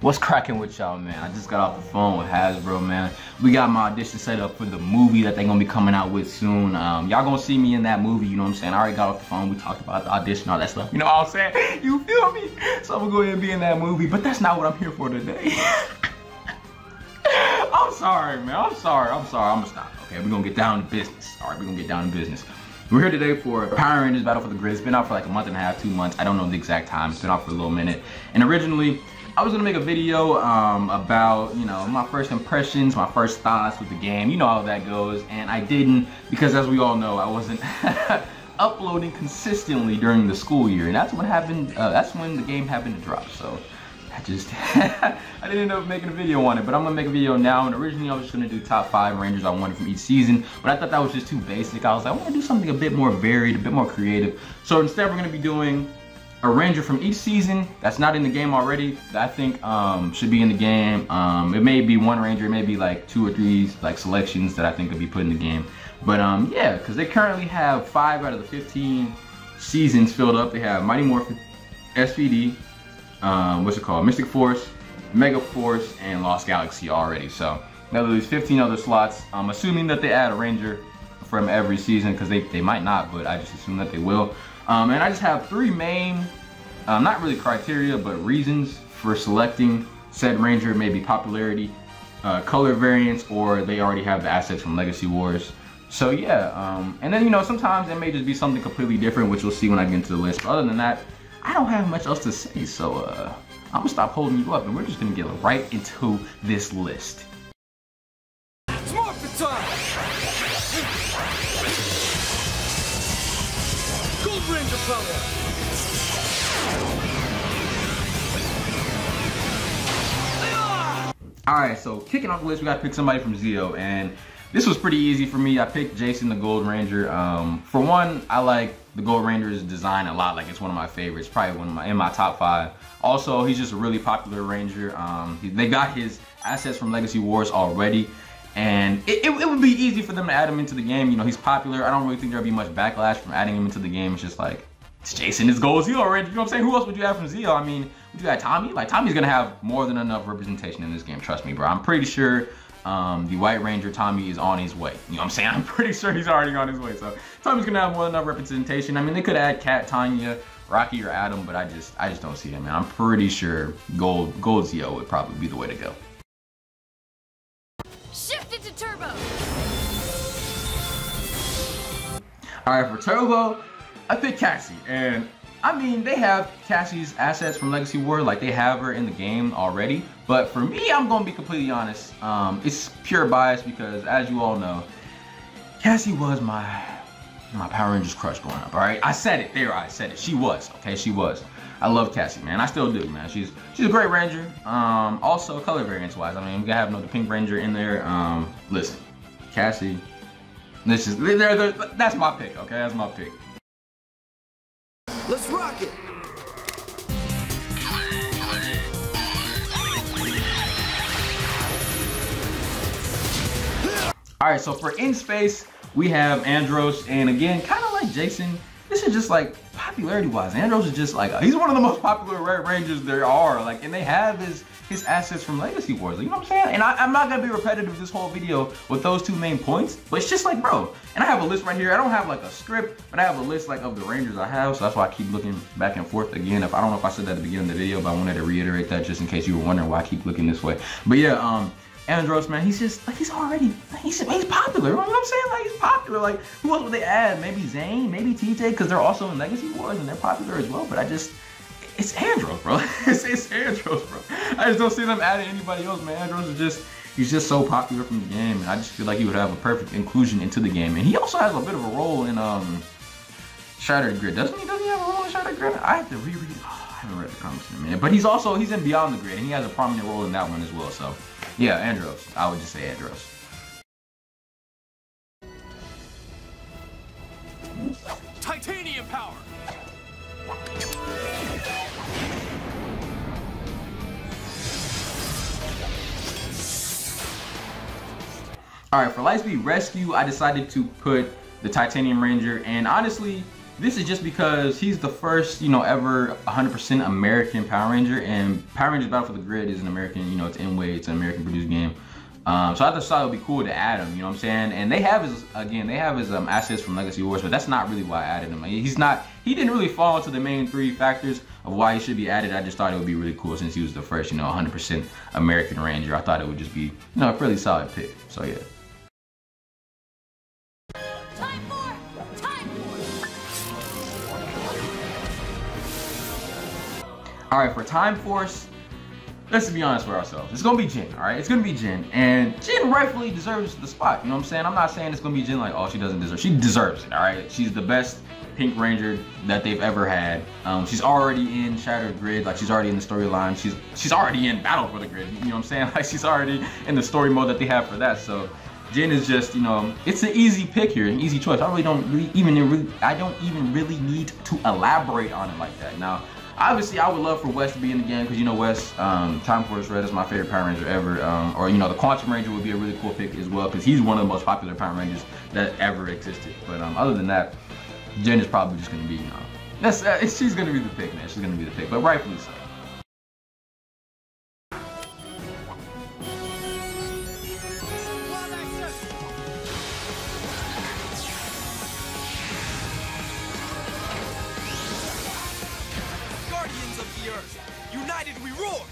What's cracking with y'all, man? I just got off the phone with Hasbro, man. We got my audition set up for the movie that they're gonna be coming out with soon. Y'all gonna see me in that movie, you know what I'm saying? I already got off the phone, we talked about the audition, all that stuff. You know what I'm saying? You feel me? So I'm gonna go ahead and be in that movie, but that's not what I'm here for today. I'm sorry, man. I'm sorry. I'm gonna stop. Okay, we're gonna get down to business. All right, we're gonna get down to business. We're here today for Power Rangers Battle for the Grid. It's been out for like a month and a half, 2 months. I don't know the exact time. It's been out for a little minute. And originally, I was gonna make a video about, you know, my first impressions, my first thoughts with the game. You know how that goes. And I didn't, because as we all know, I wasn't uploading consistently during the school year. And that's what happened. That's when the game happened to drop. So I just, I didn't end up making a video on it, but I'm gonna make a video now. And originally I was just gonna do top 5 Rangers I wanted from each season, but I thought that was just too basic. I was like, I wanna do something a bit more varied, a bit more creative. So instead we're gonna be doing a Ranger from each season that's not in the game already, that I think should be in the game. It may be one Ranger, it may be like 2 or 3 like selections that I think could be put in the game. But yeah, because they currently have 5 out of the 15 seasons filled up. They have Mighty Morphin, SPD, what's it called? Mystic Force, Mega Force, and Lost Galaxy already. So now there's 15 other slots. I'm assuming that they add a Ranger from every season, because they might not, but I just assume that they will. And I just have 3 main, not really criteria, but reasons for selecting said Ranger. Maybe popularity, color variants, or they already have the assets from Legacy Wars. So yeah, and then, you know, sometimes it may just be something completely different, which you'll see when I get into the list. But other than that, I don't have much else to say, so I'm gonna stop holding you up and we're just gonna get right into this list. It's Morphin time! Gold Ranger power! Alright, so kicking off the list, we gotta pick somebody from Zeo, and this was pretty easy for me. I picked Jason the Gold Ranger. For one, I like the Gold Ranger's design a lot. Like, it's one of my favorites, probably one of in my top 5. Also, he's just a really popular Ranger. They got his assets from Legacy Wars already, and it would be easy for them to add him into the game. You know, he's popular. I don't really think there'll be much backlash from adding him into the game. It's just like, it's Jason, it's Gold Zeo Ranger. You know what I'm saying? Who else would you have from Zeo? I mean, would you have Tommy? Like, Tommy's gonna have more than enough representation in this game. Trust me, bro. I'm pretty sure the White Ranger Tommy is on his way. You know what I'm saying? I'm pretty sure he's already on his way. So Tommy's gonna have more than enough representation. I mean, they could add Kat, Tanya, Rocky, or Adam, but I just don't see him, man. I'm pretty sure Gold Zeo would probably be the way to go. Shift it to Turbo. All right, for Turbo, I picked Cassie, and I mean, they have Cassie's assets from Legacy War, like they have her in the game already. But for me, I'm gonna be completely honest. It's pure bias because, as you all know, Cassie was my Power Rangers crush growing up. All right, I said it there. I said it. She was, okay. She was. I love Cassie, man. I still do, man. She's a great Ranger. Also, color variants wise, I mean, we gotta have the Pink Ranger in there. Listen, Cassie. That's my pick. Okay, that's my pick. Let's rock it! Alright, so for In Space, we have Andros, and again, kind of like Jason, this is just like, popularity-wise, Andros is just like, he's one of the most popular Red Rangers there are, like, and they have his assets from Legacy Wars, you know what I'm saying? And I'm not gonna be repetitive this whole video with those 2 main points, but it's just like, bro, and I have a list right here. I don't have like a script, but I have a list like of the Rangers I have, so that's why I keep looking back and forth again. I don't know if I said that at the beginning of the video, but I wanted to reiterate that just in case you were wondering why I keep looking this way. But yeah, Andros, man, he's just like, he's popular, you know what I'm saying? Like, he's popular. Like, who else would they add? Maybe Zane, maybe TJ, because they're also in Legacy Wars and they're popular as well, but it's Andros, bro. it's Andros, bro. I just don't see them adding anybody else, man. Andros is just, he's just so popular from the game, and I just feel like he would have a perfect inclusion into the game. And he also has a bit of a role in Shattered Grid, doesn't he? Doesn't he have a role in Shattered Grid? I have to reread. Oh, I haven't read the comics in a minute, but he's in Beyond the Grid, and he has a prominent role in that one as well. So yeah, Andros. I would just say Andros. Titanium power! Alright, for Lightspeed Rescue, I decided to put the Titanium Ranger, and honestly, this is just because he's the first, you know, ever 100% American Power Ranger, and Power Rangers Battle for the Grid is an American, you know, it's in-way, it's an American produced game. So I just thought it would be cool to add him, you know what I'm saying? And they have his, again, they have his assets from Legacy Wars, but that's not really why I added him. He didn't really fall into the main 3 factors of why he should be added. I just thought it would be really cool since he was the first, you know, 100% American Ranger. I thought it would just be, you know, a fairly solid pick. So yeah. All right, for Time Force, let's be honest with ourselves. It's gonna be Jin, all right? It's gonna be Jin, and Jin rightfully deserves the spot. You know what I'm saying? I'm not saying it's gonna be Jin like, oh, she doesn't deserve. She deserves it, all right? She's the best Pink Ranger that they've ever had. She's already in Shattered Grid, like she's already in the storyline. She's already in Battle for the Grid. You know what I'm saying? Like she's already in the story mode that they have for that. So Jin is just, you know, it's an easy pick here, an easy choice. I don't even really need to elaborate on it like that. Now, obviously, I would love for Wes to be in the game because, you know, Wes, Time Force Red is my favorite Power Ranger ever. Or, you know, the Quantum Ranger would be a really cool pick as well because he's one of the most popular Power Rangers that ever existed. But other than that, Jen is probably just going to be, you know, she's going to be the pick, man. She's going to be the pick, but rightfully so. United we roar!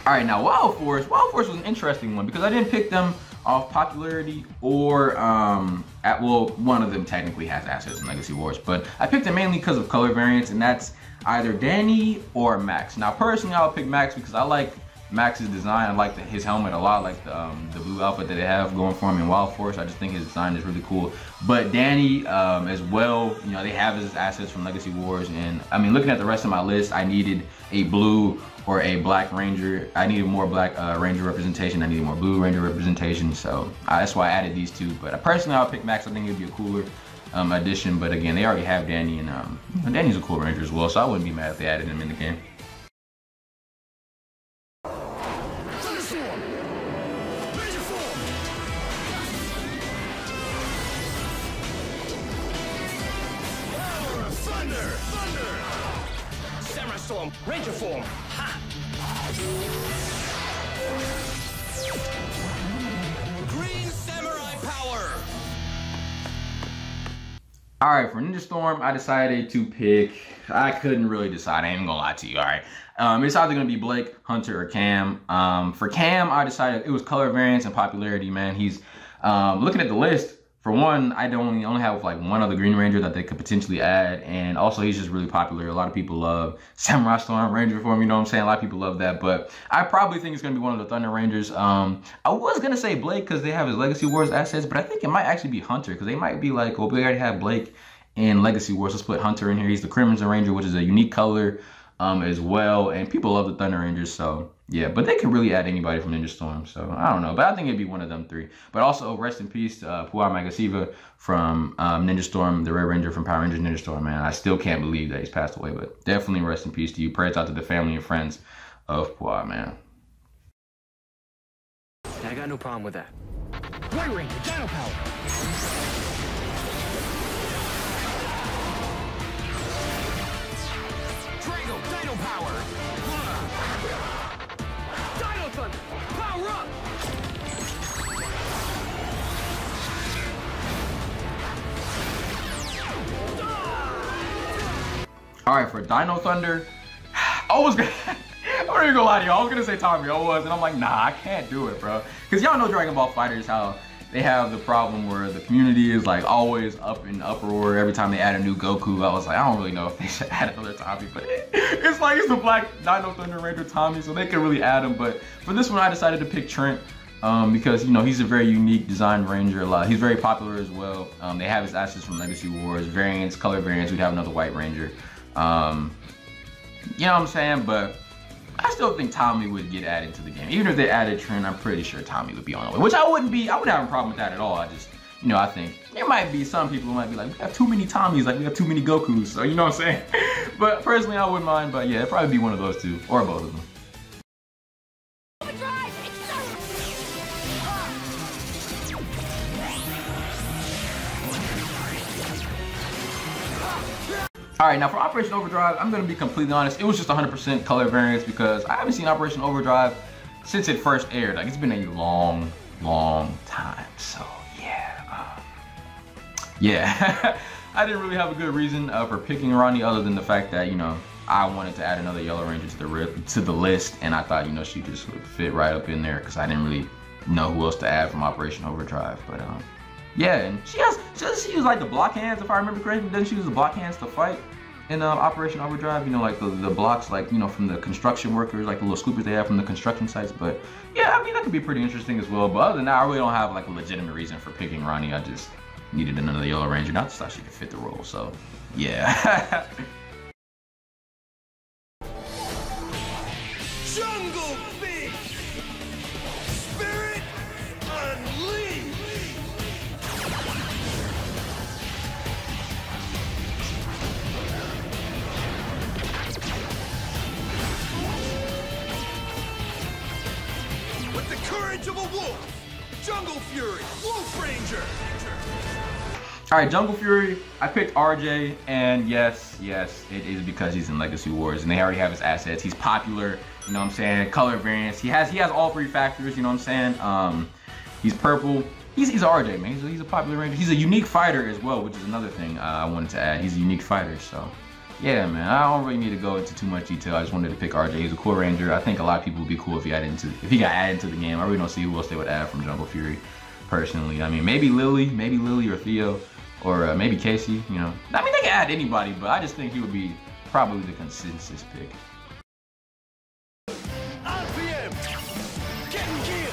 Alright, now Wild Force was an interesting one because I didn't pick them off popularity or, well, one of them technically has assets in Legacy Wars, but I picked them mainly because of color variants, and that's either Danny or Max. Now, personally, I'll pick Max because I like Max's design. I like his helmet a lot, like the blue outfit that they have going for him in Wild Force. I just think his design is really cool. But Danny, as well, you know, they have his assets from Legacy Wars, and I mean, looking at the rest of my list, I needed a blue or a black Ranger. I needed more black Ranger representation. I needed more blue Ranger representation. So that's why I added these two. But personally, I'll pick Max. I think it'd be a cooler addition. But again, they already have Danny, and Danny's a cool Ranger as well. So I wouldn't be mad if they added him in the game. Ranger form! Ha! Green Samurai power! Alright, for Ninja Storm, I decided to pick, I couldn't really decide, I ain't gonna lie to you, alright. It's either gonna be Blake, Hunter, or Cam. For Cam, I decided it was color variance and popularity, man. He's, looking at the list, for one, I only have like one other Green Ranger that they could potentially add, and also he's just really popular. A lot of people love Samurai Storm Ranger form, you know what I'm saying? A lot of people love that, but I probably think it's gonna be one of the Thunder Rangers. I was gonna say Blake because they have his Legacy Wars assets, but I think it might actually be Hunter because they might be like, well, we already have Blake in Legacy Wars. Let's put Hunter in here. He's the Crimson Ranger, which is a unique color as well, and people love the Thunder Rangers, so yeah, but they could really add anybody from Ninja Storm, so I don't know, but I think it'd be one of them 3. But also, rest in peace to Puar Magasiva from Ninja Storm, the Red Ranger from Power Rangers Ninja Storm, man. I still can't believe that he's passed away, but definitely rest in peace to you. Prayers out to the family and friends of Puar, man. I got no problem with that. White Ranger, Dino Power! Dino Power! Dino Thunder! Power up! Alright, for Dino Thunder, I'm not even gonna lie to you, I was gonna say Tommy, and I'm like, nah, I can't do it, bro. Because y'all know Dragon Ball FighterZ, how they have the problem where the community is like always up in uproar every time they add a new Goku. I was like, I don't really know if they should add another Tommy, but it's like it's the Black Dino Thunder Ranger Tommy, so they could really add him. But for this one, I decided to pick Trent because, you know, he's a very unique design Ranger. He's very popular as well. They have his assets from Legacy Wars, variants, color variants. We'd have another White Ranger. You know what I'm saying? But I still think Tommy would get added to the game. Even if they added Trent, I'm pretty sure Tommy would be on the way. Which I wouldn't have a problem with that at all. I just, you know, I think there might be some people who might be like, we have too many Tommies, like we have too many Gokus. So, you know what I'm saying? But personally, I wouldn't mind. But yeah, it'd probably be one of those two, or both of them. All right, now for Operation Overdrive, I'm gonna be completely honest. It was just 100% color variance because I haven't seen Operation Overdrive since it first aired. Like, it's been a long, long time. So yeah, I didn't really have a good reason for picking Ronnie other than the fact that, you know, I wanted to add another Yellow Ranger to the list, and I thought, you know, she just would fit right up in there because I didn't really know who else to add from Operation Overdrive. But yeah, and she used like the block hands, if I remember correctly. Doesn't she use the block hands to fight in Operation Overdrive? You know, like the blocks, like, you know, from the construction workers, like the little scoopers they have from the construction sites. But yeah, I mean, that could be pretty interesting as well. But other than that, I really don't have like a legitimate reason for picking Ronnie. I just needed another Yellow Ranger, and I just thought she could fit the role. So yeah. Jungle Beast! Spirit Unleashed! With the courage of a wolf, Jungle Fury, Wolf Ranger! All right, Jungle Fury, I picked RJ, and yes, it is because he's in Legacy Wars, and they already have his assets. He's popular, you know what I'm saying? Color variants. He has all three factors, you know what I'm saying? He's purple. He's RJ, man. He's a popular ranger. He's a unique fighter as well, which is another thing I wanted to add. He's a unique fighter, so yeah, man. I don't really need to go into too much detail. I just wanted to pick RJ. He's a cool ranger. I think a lot of people would be cool if he got added into the game. I really don't see who else they would add from Jungle Fury, personally. I mean, maybe Lily or Theo. Or maybe Casey, you know. I mean, they can add anybody, but I just think he would be probably the consensus pick. RPM! Getting gear!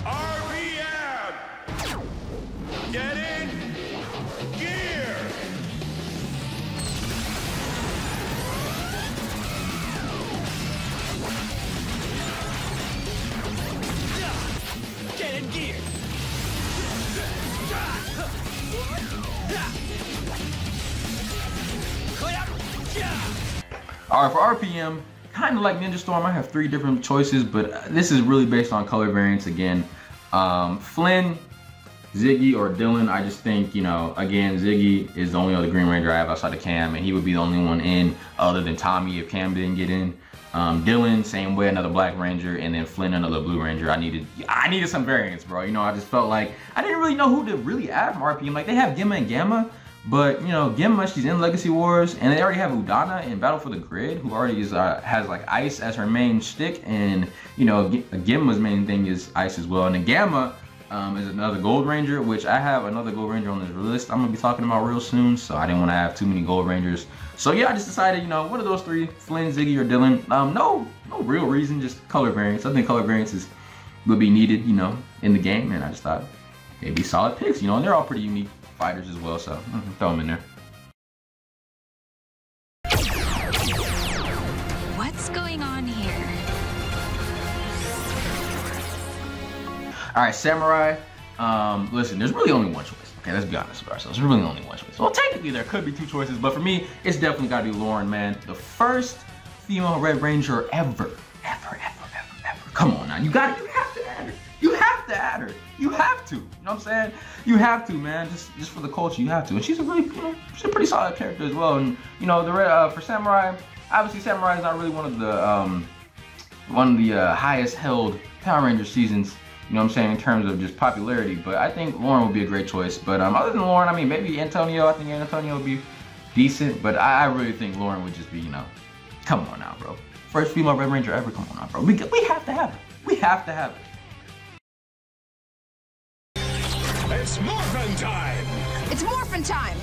RPM! Get in gear! Get in gear! Alright, for RPM, kind of like Ninja Storm, I have 3 different choices, but this is really based on color variants again. Flynn, Ziggy, or Dylan. I just think, you know, again, Ziggy is the only other Green Ranger I have outside of Cam, and he would be the only one in other than Tommy if Cam didn't get in. Dylan, same way, another Black Ranger, and then Flynn, another Blue Ranger. I needed some variants, bro. You know, I just felt like I didn't really know who to really add from RPM. Like, they have Gemma and Gamma, but you know, Gemma, she's in Legacy Wars, and they already have Udana in Battle for the Grid, who already is has like ice as her main shtick, and you know, Gemma's main thing is ice as well. And then Gamma is another Gold Ranger, which I have another Gold Ranger on this list I'm gonna be talking about real soon, so I didn't want to have too many Gold Rangers. So yeah, I just decided, you know, one of those 3, Flynn, Ziggy, or Dylan. No real reason, just color variants. I think color variants would be needed, you know, in the game, and I just thought they'd be solid picks, you know, and they're all pretty unique fighters as well, so throw them in there. What's going on here? All right, Samurai. Listen, there's really only one choice. Okay, let's be honest with ourselves. There's really only one choice. Well, technically there could be 2 choices, but for me, it's definitely got to be Lauren, man. The first female Red Ranger ever. Come on now, you have to add her. You have to add her. You have to. You know what I'm saying? You have to, man. Just for the culture, you have to. And she's a really, you know, she's a pretty solid character as well. And you know, for Samurai, obviously Samurai is not really one of the highest held Power Ranger seasons. You know what I'm saying, in terms of just popularity, but I think Lauren would be a great choice. But other than Lauren, I mean, maybe Antonio. I think Antonio would be decent, but I really think Lauren would just be, you know, come on now, bro. First female Red Ranger ever. Come on now, bro. We have to have it. We have to have it. It's Morphin time! It's Morphin time!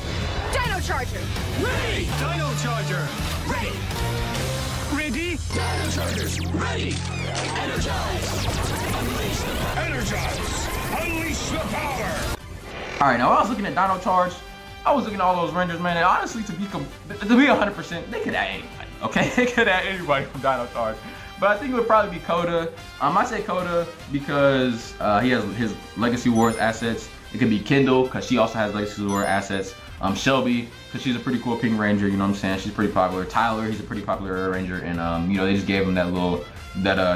Dino Charger! Ready! Dino Charger! Ready! Ready? Dino Chargers! Ready! Energize! Unleash the power! Energize! Unleash the power! Alright, now when I was looking at Dino Charge, I was looking at all those Rangers, man, and honestly, to be 100%, they could add anybody, okay? They could add anybody from Dino Charge. But I think it would probably be Koda. I say Koda because he has his Legacy Wars assets. It could be Kendall, because she also has Legacy Wars assets. Shelby, because she's a pretty cool Pink Ranger, you know what I'm saying? She's pretty popular. Tyler, he's a pretty popular Ranger, and you know, they just gave him that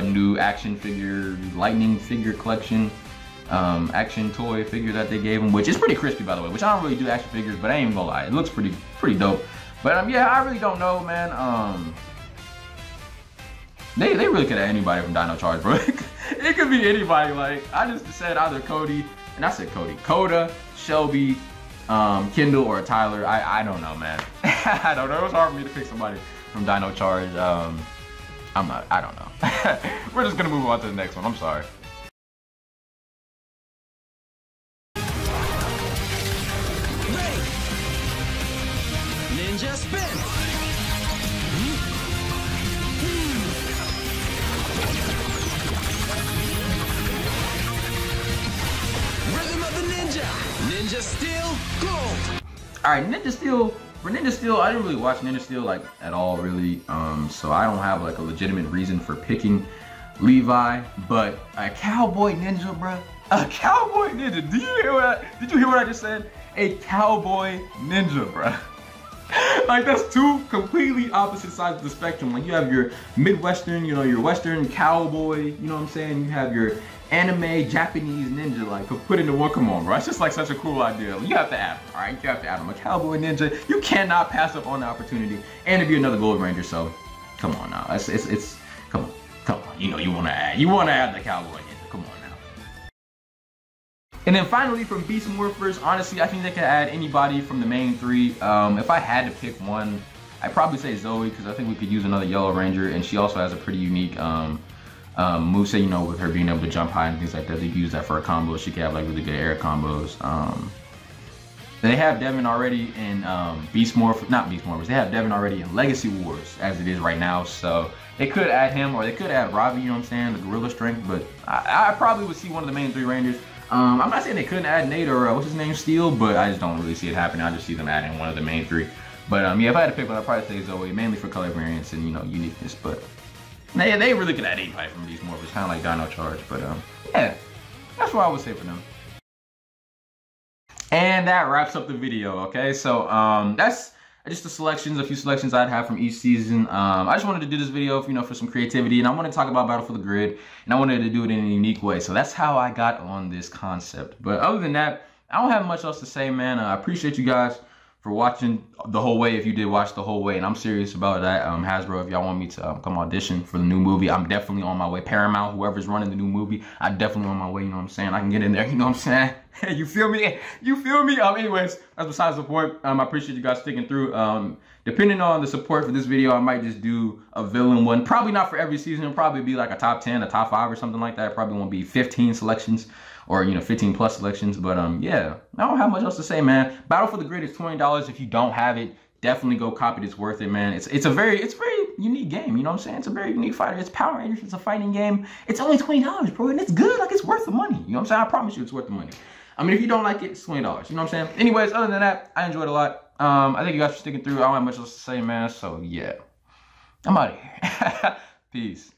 new action figure, lightning figure collection. action toy figure that they gave him, which is pretty crispy, by the way, which I don't really do action figures, but I ain't even gonna lie, it looks pretty dope. But yeah, I really don't know, man. They really could have anybody from Dino Charge, bro. It could be anybody. Like, I just said either Cody, and I said Cody, Coda, Shelby, Kendall, or Tyler. I don't know, man. I don't know. It was hard for me to pick somebody from Dino Charge. I don't know. We're just gonna move on to the next one. I'm sorry. Ready. Ninja spin. Rhythm of the ninja. Ninja Steel Gold. All right, Ninja Steel. For Ninja Steel, I didn't really watch Ninja Steel like at all, really. So I don't have like a legitimate reason for picking Levi. But a cowboy ninja, bruh. A cowboy ninja. Did you hear what I just said? A cowboy ninja, bruh. Like, that's two completely opposite sides of the spectrum. Like, you have your Midwestern, you know, your Western cowboy, you know what I'm saying? You have your anime Japanese ninja, like, put into one. Come on, bro. It's just like such a cool idea. You have to add them, all right? You have to add them. A cowboy ninja. You cannot pass up on the opportunity and to be another Gold Ranger. So, come on now. It's come on. You know, you want to add the cowboy ninja. Come on now. And then finally, from Beast Morphers, honestly, I think they could add anybody from the main three. If I had to pick one, I'd probably say Zoe, because I think we could use another Yellow Ranger, and she also has a pretty unique moveset, you know, with her being able to jump high and things like that. They could use that for a combo. She could have like really good air combos. They have Devin already in not Beast Morphers. They have Devin already in Legacy Wars as it is right now. So they could add him, or they could add Robbie, you know what I'm saying, the Gorilla Strength. But I probably would see one of the main three Rangers. I'm not saying they couldn't add Nate or what's his name, Steel, but I just don't really see it happening. I just see them adding one of the main three. But yeah, if I had to pick one, I'd probably say Zoe, mainly for color variance and, you know, uniqueness. But they really could add anybody from Beast Morphers, kind of like Dino Charge. But yeah, that's what I would say for them. And that wraps up the video, okay? So that's just a few selections I'd have from each season. I just wanted to do this video, you know, for some creativity, and I want to talk about Battle for the Grid, and I wanted to do it in a unique way. So that's how I got on this concept. But other than that, I don't have much else to say, man. I appreciate you guys for watching the whole way, if you did watch the whole way, and I'm serious about that. Hasbro, if y'all want me to come audition for the new movie, I'm definitely on my way. Paramount, whoever's running the new movie, I'm definitely on my way, you know what I'm saying? I can get in there, you know what I'm saying? You feel me? You feel me? Anyways, that's besides the point. I appreciate you guys sticking through. Depending on the support for this video, I might just do a villain one. Probably not for every season. It'll probably be like a top 10, a top 5 or something like that. It probably won't be 15 selections. Or, you know, 15 plus selections. But yeah, I don't have much else to say, man. Battle for the Grid is $20. If you don't have it, definitely go copy it. It's worth it, man. It's a very unique game. You know what I'm saying? It's a very unique fighter. It's Power Rangers. It's a fighting game. It's only $20, bro, and it's good. Like, it's worth the money. You know what I'm saying? I promise you, it's worth the money. I mean, if you don't like it, it's $20. You know what I'm saying? Anyways, other than that, I enjoyed it a lot. I thank you guys for sticking through. I don't have much else to say, man. So yeah, I'm out of here. Peace.